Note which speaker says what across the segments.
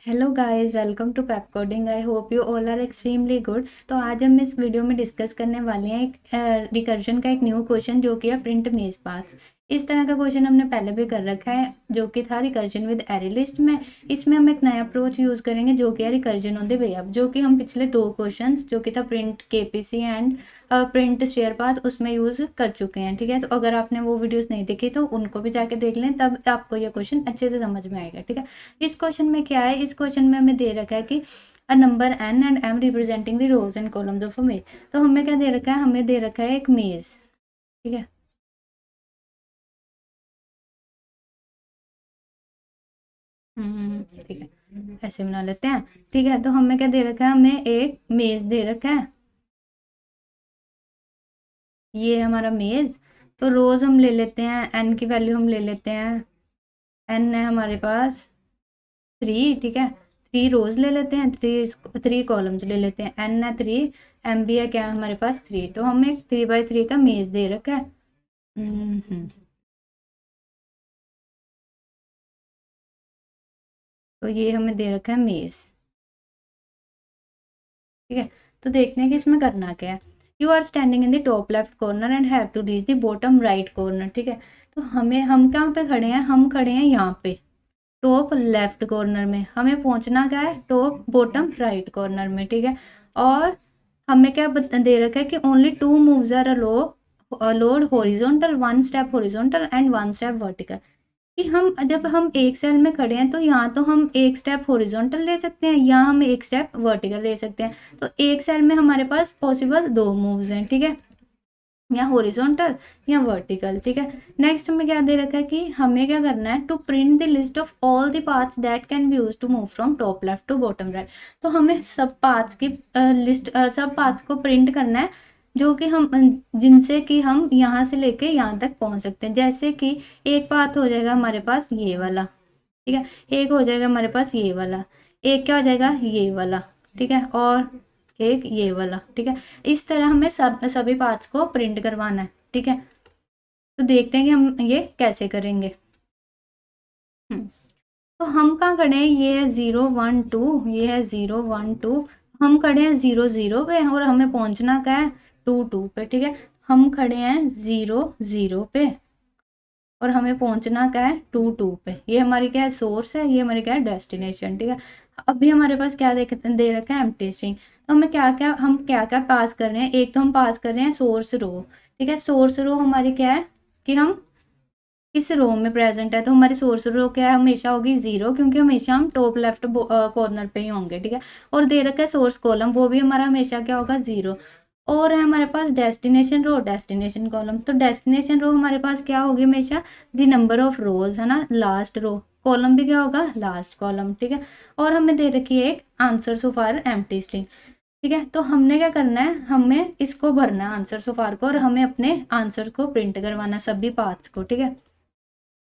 Speaker 1: Hello guys, welcome to Pepcoding. I hope you all are extremely good. तो आज हम इस video में डिस्कस करने वाले हैं एक रिकर्जन का एक न्यू क्वेश्चन जो कि है प्रिंट मेज पाथ्स। इस तरह का क्वेश्चन हमने पहले भी कर रखा है जो कि था रिकर्जन विद एरे लिस्ट में। इसमें हम एक नया अप्रोच यूज़ करेंगे जो कि है recursion on the way up, जो कि हम पिछले दो क्वेश्चंस जो कि था print KPC and print share path उसमें यूज़ कर चुके हैं। ठीक है, तो अगर आपने वो वीडियोस नहीं देखी तो उनको भी जाके देख लें, तब आपको ये क्वेश्चन अच्छे से समझ में आएगा। ठीक है, इस क्वेश्चन में क्या है, इस क्वेश्चन में हमें दे रखा है कि a number n and m representing the rows and columns of a maze. तो हमें क्या दे रखा है, हमें दे रखा है एक मेज। ठीक है, ठीक है, ऐसे बना लेते हैं। ठीक है, तो हमें क्या दे रखा है, हमें एक मेज दे रखा है, ये हमारा मेज। तो रोज हम ले लेते हैं, n की वैल्यू हम ले लेते हैं, n है हमारे पास 3। ठीक है, 3 रोज ले लेते हैं, 3 कॉलम्स ले लेते हैं, n है 3, m भी है क्या हमारे पास 3। तो हमें 3x3 का मेज दे रखा है। हम्म, तो ये हमें दे रखा है मेज। ठीक है, तो देखते हैं कि इसमें करना क्या है। You are standing in the top left corner and have to reach the bottom right corner. ठीक है, तो हम कहाँ पे खड़े हैं, हम खड़े हैं यहाँ पे टॉप लेफ्ट कॉर्नर में। हमें पहुंचना क्या है, टॉप बॉटम राइट कॉर्नर में। ठीक है, और हमें क्या दे रखा है कि only 2 moves are allowed horizontal, 1 step horizontal and 1 step vertical. कि हम जब हम एक सेल में खड़े हैं तो यहाँ तो हम एक स्टेप हॉरिजॉन्टल ले सकते हैं या हम एक स्टेप वर्टिकल ले सकते हैं। तो एक सेल में हमारे पास पॉसिबल 2 मूव्स हैं। ठीक है, या हॉरिजॉन्टल या वर्टिकल। ठीक है, नेक्स्ट हमें क्या दे रखा है कि हमें क्या करना है, to print the list of all the paths that can be used to move from top left to bottom right. तो हमें सब पाथ्स की लिस्ट, सब पाथ्स को प्रिंट करना है जो कि हम जिनसे कि हम यहाँ से लेके यहाँ तक पहुँच सकते हैं। जैसे कि एक पाथ हो जाएगा हमारे पास ये वाला। ठीक है, एक हो जाएगा हमारे पास ये वाला, एक क्या हो जाएगा ये वाला। ठीक है, और एक ये वाला। ठीक है, इस तरह हमें सभी पार्ट्स को प्रिंट करवाना है। ठीक है, तो देखते हैं कि हम ये कैसे करेंगे। तो हम कहाँ खड़े हैं, ये है 0 1 2, ये है 0 1 2। हम खड़े हैं 0 0 पे और हमें पहुंचना क्या है 2 2 पे। ठीक है, हम खड़े हैं 0 0 पे और हमें पहुंचना क्या है 2 2 पे। ये हमारी क्या है सोर्स है, ये हमारी क्या है डेस्टिनेशन। ठीक है, अभी हमारे पास क्या दे रखा है एम्प्टी स्ट्रिंग। तो हम क्या क्या पास कर रहे हैं, एक तो हम पास कर रहे हैं सोर्स रो। ठीक है, सोर्स रो हमारी क्या है कि हम किस रो में प्रेजेंट है। तो हमारी सोर्स रो क्या है, हमेशा होगी 0, क्योंकि हमेशा हम टॉप लेफ्ट कॉर्नर पे ही होंगे। ठीक है, और दे रखा है सोर्स कॉलम, वो भी हमारा हमेशा क्या होगा 0। और है हमारे पास डेस्टिनेशन रो, डेस्टिनेशन कॉलम। तो डेस्टिनेशन रो हमारे पास क्या होगी हमेशा, द नंबर ऑफ रोज है ना, लास्ट रो। कॉलम भी क्या होगा लास्ट कॉलम। ठीक है, और हमें दे रखी है एक आंसर सो फार एम्प्टी स्ट्रिंग। ठीक है, तो हमने क्या करना है, हमें इसको भरना है आंसर सो फार को, और हमें अपने आंसर को प्रिंट करवाना है सभी पार्ट्स को। ठीक है,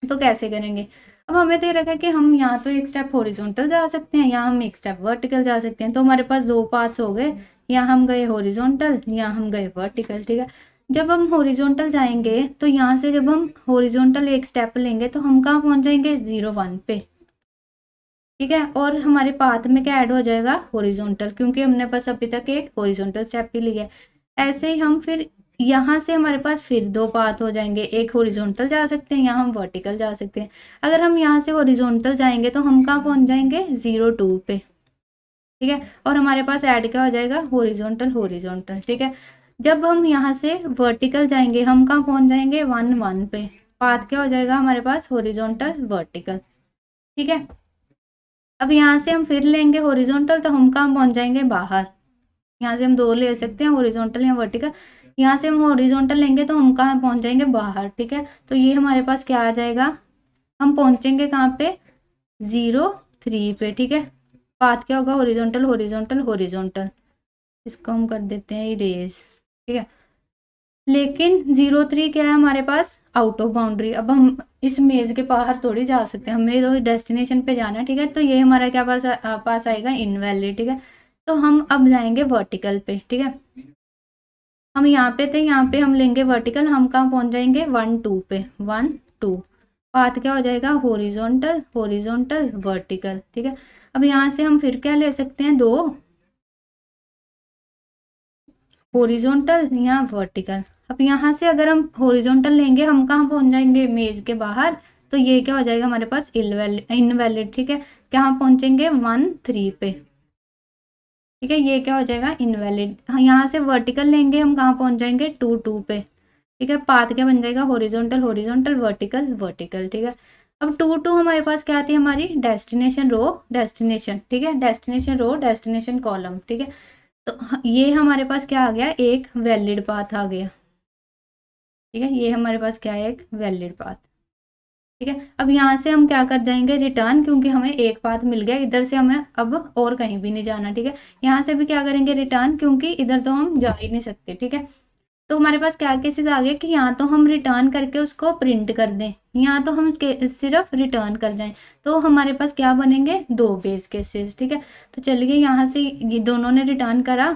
Speaker 1: तो कैसे करेंगे। अब हमें दे रखा है कि हम यहाँ तो एक स्टेप हॉरिजॉन्टल जा सकते हैं, यहाँ हम एक स्टेप वर्टिकल जा सकते हैं। तो हमारे पास 2 पाथ्स हो गए, यहाँ हम गए हॉरिजॉन्टल, यहाँ हम गए वर्टिकल। ठीक है, जब हम हॉरिजॉन्टल जाएंगे तो यहाँ से जब हम हॉरिजॉन्टल एक स्टेप लेंगे तो हम कहाँ पहुँच जाएंगे 0 1 पे। ठीक है, और हमारे पाथ में क्या ऐड हो जाएगा हॉरिजॉन्टल, क्योंकि हमने बस अभी तक एक हॉरिजॉन्टल स्टेप ही लिया है। ऐसे ही हम फिर यहाँ से हमारे पास फिर 2 पाथ हो जाएंगे, एक हॉरिजॉन्टल जा सकते हैं, यहाँ हम वर्टिकल जा सकते हैं। अगर हम यहाँ से हॉरिजॉन्टल जाएंगे तो हम कहाँ पहुँच जाएंगे 0 2 पे। ठीक है, और हमारे पास ऐड क्या हो जाएगा हॉरिजॉन्टल हॉरिजॉन्टल। ठीक है, जब हम यहाँ से वर्टिकल जाएंगे हम कहाँ पहुँच जाएंगे 1 1 पे। पाथ क्या हो जाएगा हमारे पास हॉरिजॉन्टल वर्टिकल। ठीक है, अब यहाँ से हम फिर लेंगे हॉरिजॉन्टल तो हम कहाँ पहुँच जाएंगे बाहर। यहाँ से हम 2 ले सकते हैं, हॉरिजॉन्टल या वर्टिकल। यहाँ से हम हॉरिजॉन्टल लेंगे तो हम कहाँ पहुँच जाएंगे बाहर। ठीक है, तो ये हमारे पास क्या आ जाएगा, हम पहुँचेंगे कहाँ पे 0 3 पे। ठीक है, पाथ क्या होगा हॉरिजॉन्टल हॉरिजॉन्टल हॉरिजॉन्टल, इसको हम कर देते हैं इरेज। ठीक है, लेकिन 0 3 क्या है हमारे पास आउट ऑफ बाउंड्री। अब हम इस मेज के बाहर थोड़ी जा सकते हैं, हमें तो डेस्टिनेशन पे जाना है। ठीक है, तो ये हमारा क्या पास आएगा इनवैलिड। ठीक है, तो हम अब जाएंगे वर्टिकल पे। ठीक है, हम यहाँ पे थे, यहाँ पे हम लेंगे वर्टिकल, हम कहाँ पहुँच जाएंगे 1 2 पे 1 2। पाथ क्या हो जाएगा हॉरिजॉन्टल हॉरिजॉन्टल वर्टिकल। ठीक है, अब यहाँ से हम फिर क्या ले सकते हैं, 2 हॉरिजॉन्टल या वर्टिकल। अब यहाँ से अगर हम हॉरिजॉन्टल लेंगे हम कहाँ पहुँच जाएंगे, मेज के बाहर, तो ये क्या हो जाएगा हमारे पास इनवैलिड। ठीक है, कहाँ पहुँचेंगे 1 3 पे। ठीक है, ये क्या हो जाएगा इनवैलिड। यहाँ से वर्टिकल लेंगे हम कहाँ पहुँच जाएंगे 2 2 पे। ठीक है, पाथ क्या बन जाएगा, हॉरिजॉन्टल हॉरिजॉन्टल वर्टिकल वर्टिकल। ठीक है, अब 2 2 हमारे पास क्या आती है, हमारी डेस्टिनेशन रो डेस्टिनेशन। ठीक है, डेस्टिनेशन रो डेस्टिनेशन कॉलम। ठीक है, तो ये हमारे पास क्या आ गया, एक वैलिड पाथ आ गया। ठीक है, ये हमारे पास क्या है, एक वैलिड पाथ। ठीक है, अब यहाँ से हम क्या कर जाएंगे, रिटर्न, क्योंकि हमें एक पाथ मिल गया, इधर से हमें अब और कहीं भी नहीं जाना। ठीक है, यहाँ से भी क्या करेंगे, रिटर्न, क्योंकि इधर तो हम जा ही नहीं सकते। ठीक है, तो हमारे पास क्या केसेस आ गए कि यहाँ तो हम रिटर्न करके उसको प्रिंट कर दें, यहाँ तो हम सिर्फ रिटर्न कर जाएं, तो हमारे पास क्या बनेंगे, 2 बेस केसेस। ठीक है, तो चलिए यहाँ से ये दोनों ने रिटर्न करा।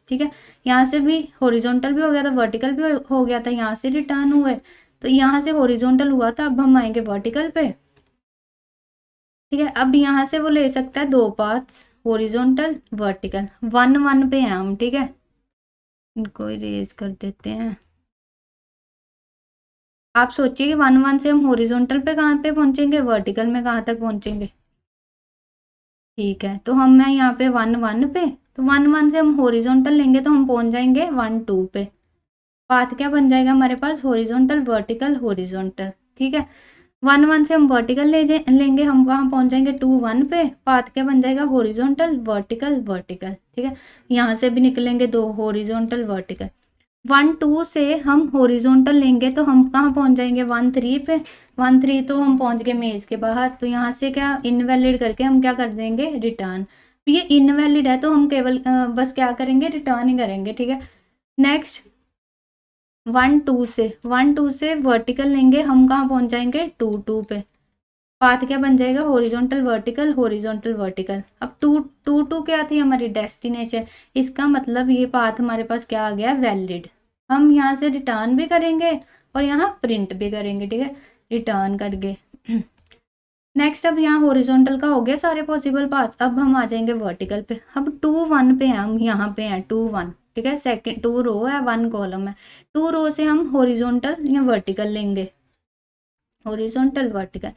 Speaker 1: ठीक है, यहाँ से भी हॉरिजॉन्टल भी हो गया था, वर्टिकल भी हो गया था, यहाँ से रिटर्न हुए, तो यहाँ से हॉरिजॉन्टल हुआ था, अब हम आएंगे वर्टिकल पे। ठीक है, अब यहाँ से वो ले सकता है 2 पाथ्स, हॉरिजॉन्टल वर्टिकल, 1 1 पे हैं हम। ठीक है, इनको इरेज कर देते हैं। आप सोचिए कि 1 1 से हम हॉरिजॉन्टल पे कहाँ पे पहुंचेंगे, वर्टिकल में कहाँ तक पहुंचेंगे। ठीक है, तो हम मैं यहाँ पे 1 1 पे, तो 1 1 से हम हॉरिजॉन्टल लेंगे तो हम पहुंच जाएंगे 1 2 पे। पाथ क्या बन जाएगा हमारे पास, हॉरिजॉन्टल वर्टिकल हॉरिजॉन्टल। ठीक है, 1 1 से हम वर्टिकल लेंगे, हम वहाँ पहुंच जाएंगे 2 1 पे। पाथ क्या बन जाएगा, हॉरिजॉन्टल वर्टिकल वर्टिकल। ठीक है, यहाँ से भी निकलेंगे 2 हॉरिजॉन्टल वर्टिकल। 1 2 से हम हॉरिजॉन्टल लेंगे तो हम कहाँ पहुंच जाएंगे, 1 3 पे। 1 3 तो हम पहुंच गए मेज के बाहर, तो यहाँ से क्या इनवैलिड करके हम क्या कर देंगे, रिटर्न। तो ये इनवैलिड है तो हम केवल बस क्या करेंगे, रिटर्न ही करेंगे। ठीक है, नेक्स्ट 1 2 से वर्टिकल लेंगे, हम कहाँ पहुंच जाएंगे 2 2 पे। पाथ क्या बन जाएगा, हॉरिजॉन्टल वर्टिकल हॉरिजॉन्टल वर्टिकल। अब 2 2 2 क्या थी, हमारी डेस्टिनेशन, इसका मतलब ये पाथ हमारे पास क्या आ गया, वैलिड। हम यहाँ से रिटर्न भी करेंगे और यहाँ प्रिंट भी करेंगे। ठीक है, रिटर्न करके नेक्स्ट, अब यहाँ हॉरिजॉन्टल का हो गया सारे पॉसिबल पाथ्स, अब हम आ जाएंगे वर्टिकल पे। अब 2 1 पे हैं हम, यहाँ पे हैं 2 1। ठीक है, सेकंड 2 रो है 1 कॉलम है, 2 रो से हम हॉरिजॉन्टल या वर्टिकल लेंगे, हॉरिजॉन्टल वर्टिकल।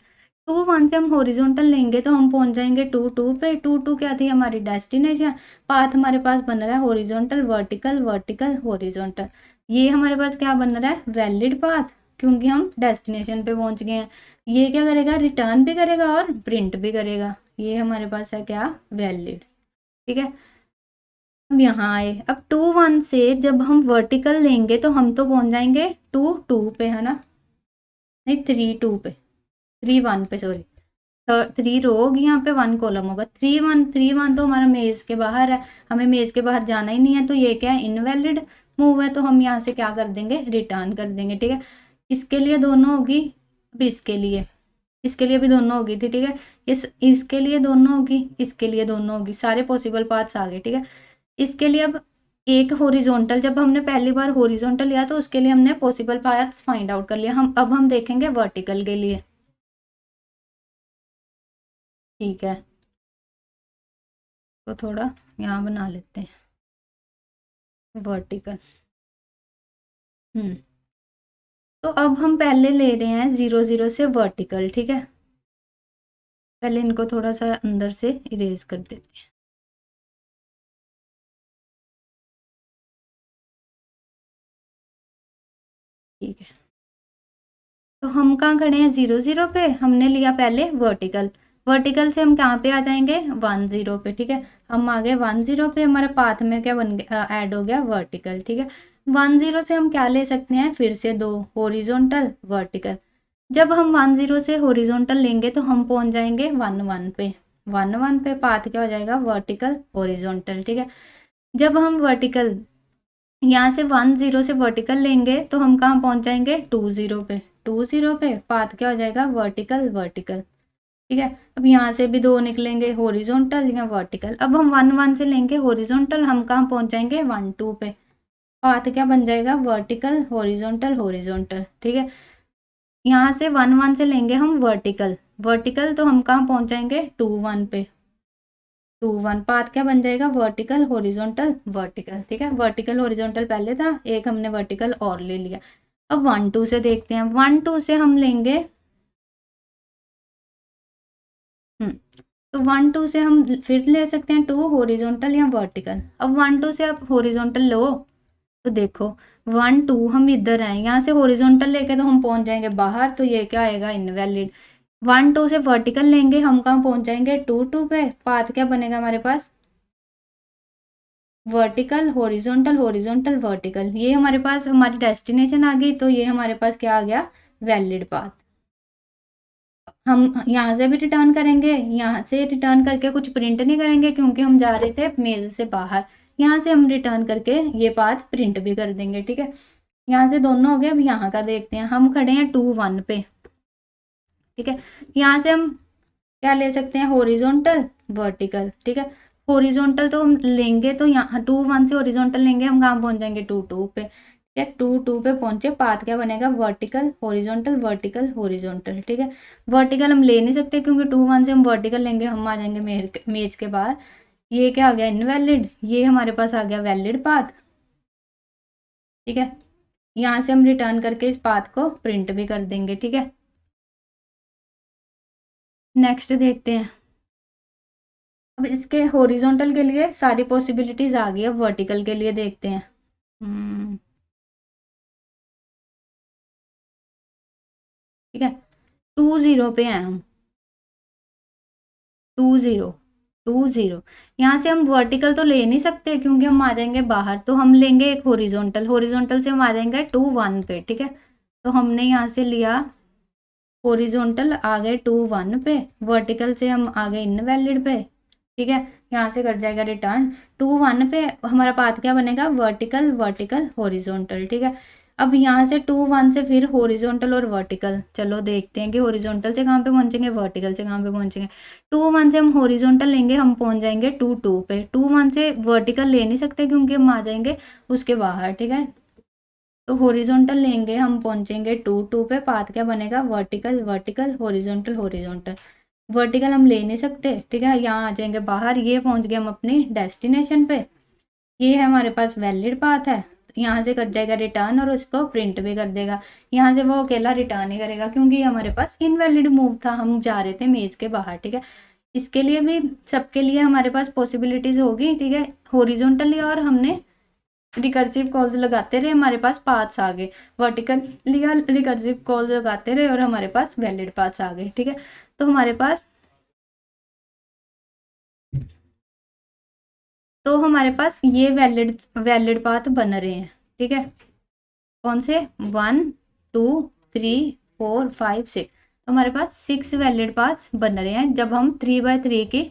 Speaker 1: 2 1 से हम हॉरिजॉन्टल लेंगे तो हम पहुंच जाएंगे 2 2 पे। 2 2 क्या थी, हमारी डेस्टिनेशन। पाथ हमारे पास बन रहा है हॉरिजॉन्टल वर्टिकल वर्टिकल हॉरिजॉन्टल। ये हमारे पास क्या बन रहा है, वैलिड पाथ, क्योंकि हम डेस्टिनेशन पे पहुंच गए हैं। ये क्या करेगा, रिटर्न भी करेगा और प्रिंट भी करेगा। ये हमारे पास है क्या, वैलिड। ठीक है, अब यहाँ आए, अब 2 1 से जब हम वर्टिकल लेंगे तो हम तो पहुंच जाएंगे 2 2 पे, है ना, नहीं 3 2 पे, 3 1 पे, सॉरी 3 रो होगी यहाँ पे, 1 कॉलम होगा। 3 1 तो हमारा मेज के बाहर है, हमें मेज के बाहर जाना ही नहीं है, तो ये क्या है, इनवैलिड मूव है, तो हम यहाँ से क्या कर देंगे, रिटर्न कर देंगे। ठीक है, इसके लिए दोनों होगी, अब इसके लिए भी दोनों होगी थी। ठीक है, इसके लिए दोनों होगी, इसके लिए दोनों होगी, सारे पॉसिबल पाथ्स आ गए। ठीक है, इसके लिए अब एक हॉरिजॉन्टल, जब हमने पहली बार हॉरिजॉन्टल लिया तो उसके लिए हमने पॉसिबल पाथ्स फाइंड आउट कर लिया। अब हम देखेंगे वर्टिकल के लिए। ठीक है, तो थोड़ा यहाँ बना लेते हैं वर्टिकल। तो अब हम पहले ले रहे हैं 0 0 से वर्टिकल। ठीक है, पहले इनको थोड़ा सा अंदर से इरेज कर देते हैं। ठीक है, तो हम कहाँ खड़े हैं, 0 0 पे, हमने लिया पहले वर्टिकल। वर्टिकल से हम कहाँ पे आ जाएंगे, 1 0 पे। ठीक है, हम आ गए 1 0 पे, हमारे पाथ में क्या बन गया, ऐड हो गया वर्टिकल। ठीक है, 1 0 से हम क्या ले सकते हैं, फिर से 2 हॉरिजॉन्टल वर्टिकल। जब हम 1 0 से हॉरिजॉन्टल लेंगे तो हम पहुंच जाएंगे 1 1 पे। 1 1 पे पाथ क्या हो जाएगा, वर्टिकल हॉरिजॉन्टल। ठीक है, जब हम वर्टिकल यहाँ से 1 0 से वर्टिकल लेंगे तो हम कहाँ पहुंच जाएंगे, 2 0 पे। 2 0 पे पाथ क्या हो जाएगा, वर्टिकल वर्टिकल। ठीक है, अब यहाँ से भी 2 निकलेंगे, हॉरिजॉन्टल या वर्टिकल। अब हम 1 1 से लेंगे हॉरिजॉन्टल, हम कहाँ पहुंच जाएंगे, 1 2 पे। पाथ क्या बन जाएगा, वर्टिकल हॉरिजॉन्टल हॉरिजॉन्टल। ठीक है, यहाँ से 1 1 से लेंगे हम वर्टिकल, वर्टिकल तो हम कहाँ पहुंच जाएंगे, 2 1 पे। 2 1 पाथ क्या बन जाएगा, वर्टिकल हॉरिजॉन्टल वर्टिकल, ठीक है। वर्टिकल हॉरिजॉन्टल पहले था, एक हमने वर्टिकल और ले लिया। अब 1 2 से देखते हैं। 1 2 से हम लेंगे तो 1 2 से हम फिर ले सकते हैं 2 हॉरिजॉन्टल या वर्टिकल। अब 1 2 से आप हॉरिजॉन्टल लो तो देखो 1 2 हम इधर आए, यहाँ से हॉरिजॉन्टल लेके तो हम पहुंच जाएंगे बाहर, तो ये क्या आएगा, इनवैलिड। 1 2 से वर्टिकल लेंगे, हम कहाँ पहुंच जाएंगे, 2 2 पे। पाथ क्या बनेगा हमारे पास, वर्टिकल हॉरिजॉन्टल हॉरिजॉन्टल वर्टिकल। ये हमारे पास हमारी डेस्टिनेशन आ गई, तो ये हमारे पास क्या आ गया, वैलिड पाथ। हम यहाँ से भी रिटर्न करेंगे, यहाँ से रिटर्न करके कुछ प्रिंट नहीं करेंगे क्योंकि हम जा रहे थे मेज से बाहर। यहाँ से हम रिटर्न करके ये पाथ प्रिंट भी कर देंगे, ठीक है। यहाँ से दोनों हो गए। अब यहाँ का देखते हैं, हम खड़े हैं 2 1 पे, ठीक है। यहाँ से हम क्या ले सकते हैं, हॉरिजॉन्टल वर्टिकल, ठीक है। हॉरिजॉन्टल तो हम लेंगे, तो यहाँ 2 1 से हॉरिजॉन्टल लेंगे, हम कहाँ पहुंच जाएंगे, 2 2 पे, ठीक है। 2 2 पे पहुंचे, पाथ क्या बनेगा, वर्टिकल हॉरिजॉन्टल वर्टिकल हॉरिजॉन्टल, ठीक है। वर्टिकल हम ले नहीं सकते क्योंकि 2 1 से हम वर्टिकल लेंगे, हम आ जाएंगे मेज के बाहर। ये क्या आ गया, इनवैलिड। ये हमारे पास आ गया वैलिड पाथ, ठीक है। यहाँ से हम रिटर्न करके इस पाथ को प्रिंट भी कर देंगे, ठीक है। नेक्स्ट देखते हैं। अब इसके हॉरिजॉन्टल के लिए सारी पॉसिबिलिटीज आ गई, अब वर्टिकल के लिए देखते हैं। ठीक है, 2 0 पे हैं हम, 2 0 2 0। यहाँ से हम वर्टिकल तो ले नहीं सकते क्योंकि हम आ जाएंगे बाहर, तो हम लेंगे एक हॉरिजॉन्टल। हॉरिजॉन्टल से हम आ जाएंगे 2 1 पे, ठीक है। तो हमने यहाँ से लिया हॉरिजॉन्टल, आ गए 2 1 पे। वर्टिकल से हम आ गए इनवैलिड पे, ठीक है। यहाँ से कर जाएगा रिटर्न 2 1 पे। हमारा पाथ क्या बनेगा, वर्टिकल वर्टिकल हॉरिजॉन्टल, ठीक है। अब यहाँ से 2 1 से फिर हॉरिजॉन्टल और वर्टिकल, चलो देखते हैं कि हॉरिजॉन्टल से कहाँ पे पहुंचेंगे, वर्टिकल से कहाँ पे पहुंचेंगे। 2 1 से हम हॉरिजॉन्टल लेंगे, हम पहुंच जाएंगे 2 2 पे। 2 1 से वर्टिकल ले नहीं सकते क्योंकि हम आ जाएंगे उसके बाहर, ठीक है। तो हॉरिजॉन्टल लेंगे, हम पहुंचेंगे 2 2 पे। पाथ क्या बनेगा, vertical vertical horizontal horizontal. Vertical हम ले नहीं सकते, ठीक है। यहाँ आ जाएंगे बाहर, ये पहुंच गए हम अपनी डेस्टिनेशन पे। ये है हमारे पास वैलिड पाथ है। यहाँ से कर जाएगा रिटर्न और उसको प्रिंट भी कर देगा। यहाँ से वो अकेला रिटर्न ही करेगा क्योंकि हमारे पास इनवैलिड मूव था, हम जा रहे थे मेज के बाहर, ठीक है। इसके लिए भी सबके लिए हमारे पास पॉसिबिलिटीज होगी, ठीक है। हॉरिजॉन्टल लिया और हमने रिकर्सिव कॉल्स लगाते रहे, हमारे पास पाथ्स आ गए। वर्टिकल लिया, रिकर्सिव कॉल्स लगाते रहे और हमारे पास वैलिड पाथ्स आ गए, ठीक है। तो हमारे पास ये वैलिड पाथ बन रहे हैं, ठीक है। कौन से, 1 2 3 4 5 6। तो हमारे पास 6 वैलिड पाथ्स बन रहे हैं जब हम 3x3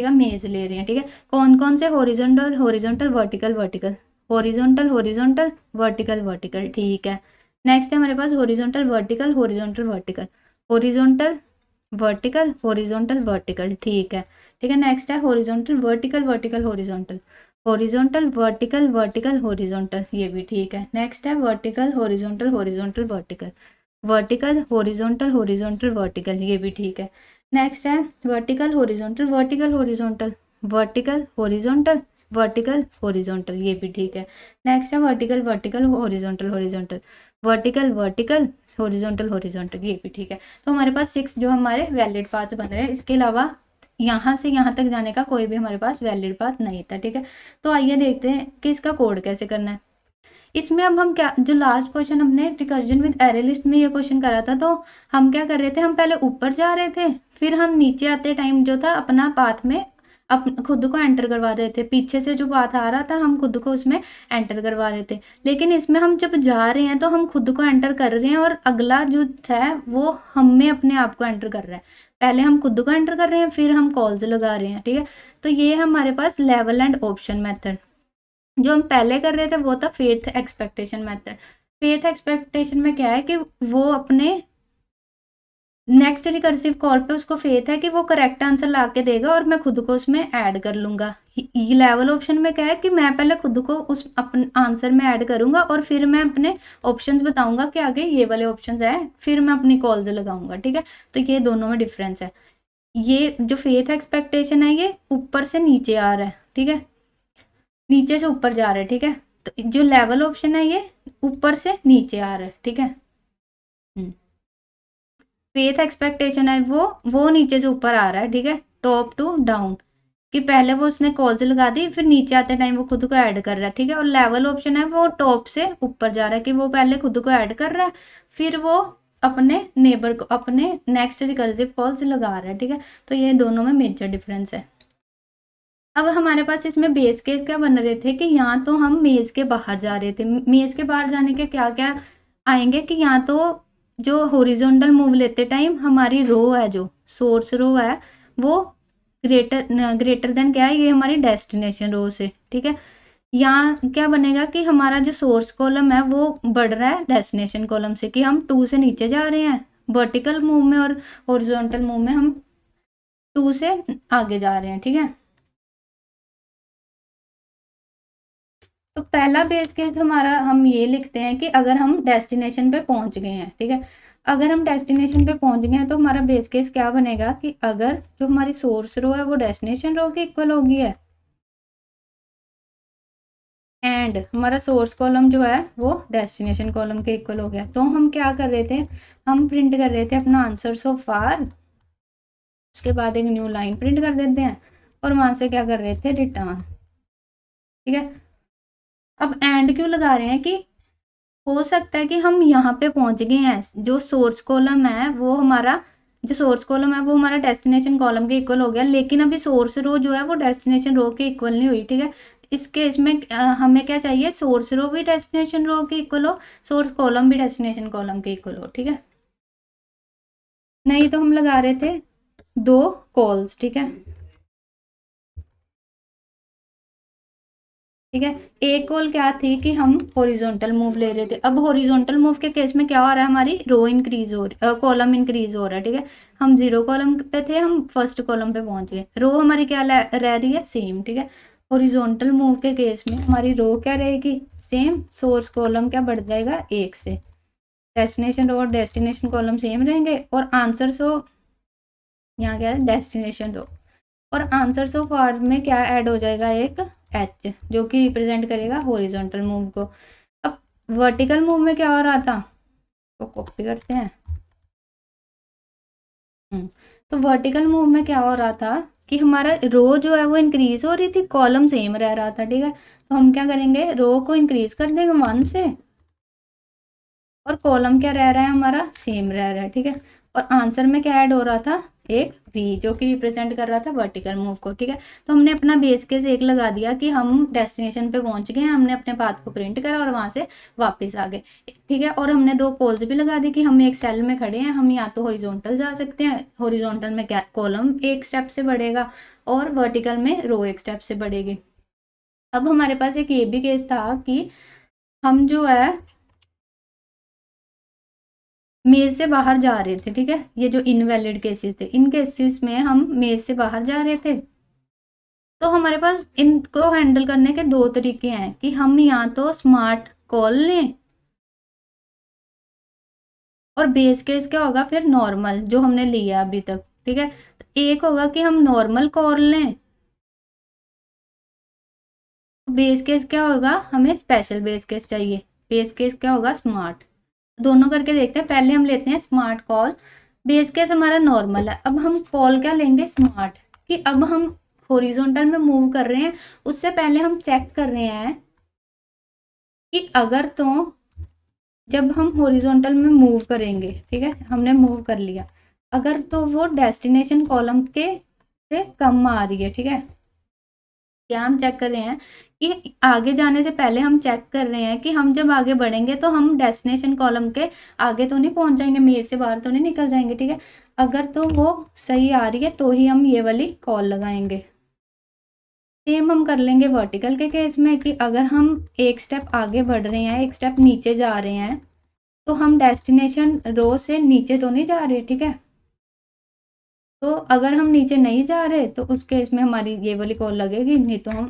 Speaker 1: का मेज ले रहे हैं, ठीक है। कौन कौन से, horizontal horizontal vertical vertical, horizontal horizontal vertical vertical, ठीक है। नेक्स्ट है हमारे पास horizontal vertical horizontal vertical, horizontal vertical horizontal vertical, ठीक है। ठीक है, नेक्स्ट है horizontal vertical vertical horizontal, horizontal vertical vertical horizontal, ये भी ठीक है। नेक्स्ट है vertical horizontal horizontal vertical, vertical horizontal horizontal vertical, ये भी ठीक है। नेक्स्ट है vertical horizontal vertical horizontal, vertical horizontal vertical horizontal, ये भी ठीक है। नेक्स्ट है vertical vertical horizontal horizontal, vertical vertical horizontal horizontal, ये भी ठीक है। तो हमारे पास 6 जो हमारे वैलिड पाथ्स बन रहे हैं। इसके अलावा यहाँ से यहाँ तक जाने का कोई भी हमारे पास वैलिड पाथ नहीं था, ठीक है। तो आइए देखते हैं कि इसका कोड कैसे करना है। इसमें अब हम क्या, जो लास्ट क्वेश्चन हमने रिकर्जन विद एरे लिस्ट में ये क्वेश्चन करा था, तो हम क्या कर रहे थे, हम पहले ऊपर जा रहे थे, फिर हम नीचे आते टाइम जो था अपना पाथ में खुद को एंटर करवा रहे थे। पीछे से जो पाथ आ रहा था हम खुद को उसमें एंटर करवा रहे थे। लेकिन इसमें हम जब जा रहे हैं तो हम खुद को एंटर कर रहे हैं और अगला जो है वो हमें अपने आप को एंटर कर रहा है। पहले हम खुद को एंटर कर रहे हैं, फिर हम कॉल्स लगा रहे हैं, ठीक है। तो ये है हमारे पास लेवल एंड ऑप्शन मेथड। जो हम पहले कर रहे थे वो था faith expectation method. Faith expectation में क्या है कि वो अपने नेक्स्ट रिकर्सिव कॉल पे उसको फेथ है कि वो करेक्ट आंसर ला के देगा और मैं खुद को उसमें ऐड कर लूंगा। ये लेवल ऑप्शन में क्या है कि मैं पहले खुद को उस अपने आंसर में ऐड करूंगा और फिर मैं अपने ऑप्शंस बताऊंगा कि आगे ये वाले ऑप्शंस है, फिर मैं अपनी कॉल्स लगाऊंगा, ठीक है। तो ये दोनों में डिफरेंस है। ये जो फेथ एक्सपेक्टेशन है ये ऊपर से नीचे आ रहा है, ठीक है, नीचे से ऊपर जा रहा है, ठीक है। तो जो लेवल ऑप्शन है ये ऊपर से नीचे आ रहा है, ठीक है। फेथ एक्सपेक्टेशन है वो नीचे से ऊपर आ रहा है, ठीक है, टॉप टू डाउन, कि पहले वो उसने कॉल्स लगा दी, फिर नीचे आते टाइम वो खुद को ऐड कर रहा है, ठीक है। और लेवल ऑप्शन है वो टॉप से ऊपर जा रहा है, कि वो पहले खुद को ऐड कर रहा है, फिर वो अपने नेबर को अपने नेक्स्ट रिकर्सिव कॉल्स लगा रहा है, ठीक है। तो ये दोनों में मेजर डिफरेंस है। अब हमारे पास इसमें बेस केस क्या बन रहे थे कि यहाँ तो हम मेज के बाहर जा रहे थे, मेज के बाहर जाने के क्या क्या आएंगे कि यहाँ तो जो हॉरिजॉन्टल मूव लेते टाइम हमारी रो है, जो सोर्स रो है वो ग्रेटर देन क्या है, ये हमारी डेस्टिनेशन रो से, ठीक है। यहाँ क्या बनेगा कि हमारा जो सोर्स कॉलम है वो बढ़ रहा है डेस्टिनेशन कॉलम से, कि हम 2 से नीचे जा रहे हैं वर्टिकल मूव में, और हॉरिजॉन्टल मूव में हम 2 से आगे जा रहे हैं, ठीक है। तो पहला बेस केस हमारा हम ये लिखते हैं कि अगर हम डेस्टिनेशन पे पहुंच गए हैं, ठीक है, अगर हम डेस्टिनेशन पे पहुंच गए हैं तो हमारा बेस केस क्या बनेगा कि अगर जो हमारी सोर्स रो है वो डेस्टिनेशन रो के इक्वल होगी है, एंड हमारा सोर्स कॉलम जो है वो डेस्टिनेशन कॉलम के इक्वल हो गया, तो हम क्या कर रहे थे, हम प्रिंट कर रहे थे अपना आंसर सो फार, उसके बाद एक न्यू लाइन प्रिंट कर देते हैं, और वहां से क्या कर रहे थे, रिटर्न, ठीक है। अब एंड क्यों लगा रहे हैं कि हो सकता है कि हम यहाँ पे पहुंच गए हैं, जो सोर्स कॉलम है वो हमारा जो सोर्स कॉलम है वो हमारा डेस्टिनेशन कॉलम के इक्वल हो गया, लेकिन अभी सोर्स रो जो है वो डेस्टिनेशन रो के इक्वल नहीं हुई, ठीक है। इस केस में हमें क्या चाहिए, सोर्स रो भी डेस्टिनेशन रो के इक्वल हो, सोर्स कॉलम भी डेस्टिनेशन कॉलम के इक्वल हो, ठीक है। नहीं तो हम लगा रहे थे 2 कॉल्स, ठीक है, ठीक है। एक कॉल क्या थी कि हम हॉरिजॉन्टल मूव ले रहे थे, अब हॉरिजॉन्टल मूव के केस में क्या हो रहा है, हमारी रो इंक्रीज हो रही, कॉलम इंक्रीज हो रहा है, ठीक है। हम 0 कॉलम पे थे, हम फर्स्ट कॉलम पे पहुंच गए, रो हमारी क्या रह रही है, सेम, ठीक है। हॉरिजॉन्टल मूव के केस में हमारी रो क्या रहेगी, सेम, सोर्स कॉलम क्या बढ़ जाएगा 1 से, डेस्टिनेशन रो और डेस्टिनेशन कॉलम सेम रहेंगे, और आंसर सो यहाँ क्या है, डेस्टिनेशन रो, और आंसर सो फार में क्या ऐड हो जाएगा, एक एच, जो कि रिप्रेजेंट करेगा हॉरिजॉन्टल मूव को। अब वर्टिकल मूव में क्या हो रहा था, तो कॉपी करते हैं। तो वर्टिकल मूव में क्या हो रहा था कि हमारा रो जो है वो इंक्रीज हो रही थी, कॉलम सेम रह रहा था, ठीक है। तो हम क्या करेंगे, रो को इंक्रीज कर देंगे 1 से, और कॉलम क्या रह रहा है हमारा, सेम रह रहा है, ठीक है। और आंसर में क्या ऐड हो रहा था, एक वी, जो कि रिप्रेजेंट कर रहा था वर्टिकल मूव को, ठीक है। तो हमने अपना बेस केस एक लगा दिया कि हम डेस्टिनेशन पे पहुंच गए हैं, हमने अपने पाथ को प्रिंट करा और वहां से वापस आ गए, ठीक है। और हमने 2 कॉल्स भी लगा दी कि हम एक सेल में खड़े हैं, हम या तो हॉरिजॉन्टल जा सकते हैं, हॉरिजॉन्टल में क्या कॉलम एक स्टेप से बढ़ेगा, और वर्टिकल में रो एक स्टेप से बढ़ेगी। अब हमारे पास एक ये भी केस था कि हम जो है मेज से बाहर जा रहे थे, ठीक है, ये जो इनवैलिड केसेस थे, इन केसेस में हम मेज से बाहर जा रहे थे, तो हमारे पास इनको हैंडल करने के 2 तरीके हैं कि हम यहाँ तो स्मार्ट कॉल लें, और बेस केस क्या होगा फिर नॉर्मल, जो हमने लिया अभी तक, ठीक है। एक होगा कि हम नॉर्मल कॉल लें, बेस केस क्या होगा, हमें स्पेशल बेस केस चाहिए, बेस केस क्या होगा, स्मार्ट। दोनों करके देखते हैं, पहले हम लेते हैं स्मार्ट कॉल, बेस केस हमारा नॉर्मल है, अब हम कॉल क्या लेंगे, स्मार्ट, कि अब हम हॉरिजॉन्टल में मूव कर रहे हैं, उससे पहले हम चेक कर रहे हैं कि अगर तो जब हम हॉरिजॉन्टल में मूव करेंगे, ठीक है, हमने मूव कर लिया, अगर तो वो डेस्टिनेशन कॉलम के से कम आ रही है, ठीक है, क्या हम चेक कर रहे हैं कि आगे जाने से पहले हम चेक कर रहे हैं कि हम जब आगे बढ़ेंगे तो हम डेस्टिनेशन कॉलम के आगे तो नहीं पहुंच जाएंगे, मेज से बाहर तो नहीं निकल जाएंगे, ठीक है। अगर तो वो सही आ रही है तो ही हम ये वाली कॉल लगाएंगे। सेम हम कर लेंगे वर्टिकल के केस में कि अगर हम एक स्टेप आगे बढ़ रहे हैं, एक स्टेप नीचे जा रहे हैं, तो हम डेस्टिनेशन रो से नीचे तो नहीं जा रहे, ठीक है। तो अगर हम नीचे नहीं जा रहे तो उस केस में हमारी ये वाली कॉल लगेगी, नहीं तो हम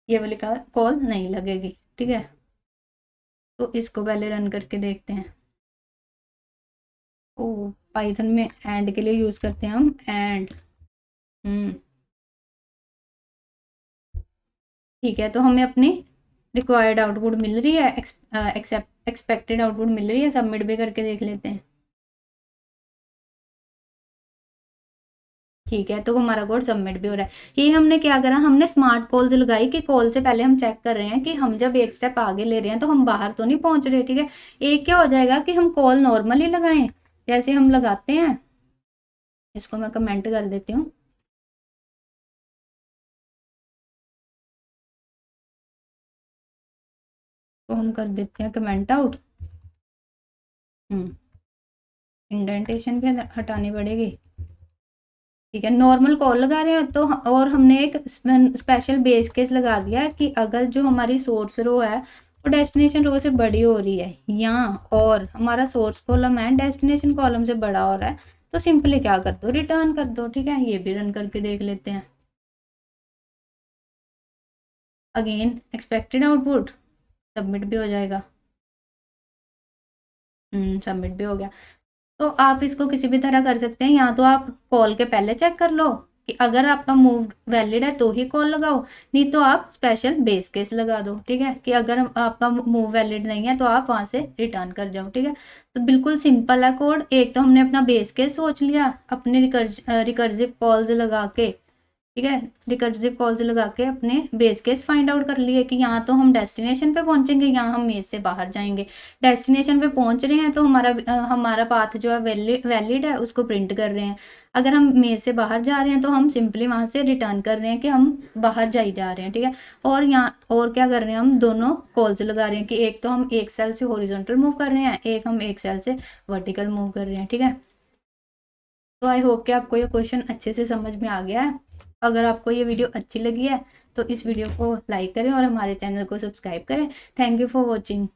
Speaker 1: ये वाली का कॉल नहीं लगेगी, ठीक है। तो इसको पहले रन करके देखते हैं। ओ पाइथन में एंड के लिए यूज़ करते हैं हम एंड। ठीक है, तो हमें अपनी रिक्वायर्ड आउटपुट मिल रही है, एक्सपेक्टेड आउटपुट मिल रही है। सबमिट भी करके देख लेते हैं। ठीक है, तो हमारा कोड सबमिट भी हो रहा है। ये हमने क्या करा, हमने स्मार्ट कॉल्स लगाई कि कॉल से पहले हम चेक कर रहे हैं कि हम जब एक स्टेप आगे ले रहे हैं तो हम बाहर तो नहीं पहुंच रहे। ठीक है, एक क्या हो जाएगा कि हम कॉल नॉर्मली लगाएं जैसे हम लगाते हैं। इसको मैं कमेंट कर देती हूँ। तो हम कर देते हैं कमेंट आउट। इंडेंटेशन भी हटानी पड़ेगी। ठीक है, नॉर्मल कॉल लगा रहे हैं तो और हमने एक स्पेशल बेस केस लगा दिया कि अगर जो हमारी सोर्स रो है वो डेस्टिनेशन रो से बड़ी हो रही है या और हमारा सोर्स कॉलम है डेस्टिनेशन कॉलम से बड़ा हो रहा है तो सिंपली क्या कर दो, रिटर्न कर दो। ठीक है, ये भी रन करके देख लेते हैं। अगेन एक्सपेक्टेड आउटपुट सबमिट भी हो जाएगा। सबमिट भी हो गया। तो आप इसको किसी भी तरह कर सकते हैं, या तो आप कॉल के पहले चेक कर लो कि अगर आपका मूव वैलिड है तो ही कॉल लगाओ, नहीं तो आप स्पेशल बेस केस लगा दो। ठीक है, कि अगर आपका मूव वैलिड नहीं है तो आप वहां से रिटर्न कर जाओ। ठीक है, तो बिल्कुल सिंपल है कोड। एक तो हमने अपना बेस केस सोच लिया अपने रिकर्सिव कॉल्स लगा के। ठीक है, रिकर्सिव कॉल्स लगा के अपने बेस केस फाइंड आउट कर लिए कि यहाँ तो हम डेस्टिनेशन पे पहुंचेंगे, यहाँ हम मेज से बाहर जाएंगे। डेस्टिनेशन पे पहुंच रहे हैं तो हमारा पाथ जो है वैलिड है, उसको प्रिंट कर रहे हैं। अगर हम मेज से बाहर जा रहे हैं तो हम सिंपली वहां से रिटर्न कर रहे हैं कि हम बाहर जा रहे हैं। ठीक है, और यहाँ और क्या कर रहे हैं, हम दोनों कॉल्स लगा रहे हैं कि एक तो हम एक सेल से हॉरिजॉन्टल मूव कर रहे हैं, एक हम एक सेल से वर्टिकल मूव कर रहे हैं। ठीक है, तो आई होप कि आपको ये क्वेश्चन अच्छे से समझ में आ गया है। अगर आपको ये वीडियो अच्छी लगी है तो इस वीडियो को लाइक करें और हमारे चैनल को सब्सक्राइब करें। Thank you for watching.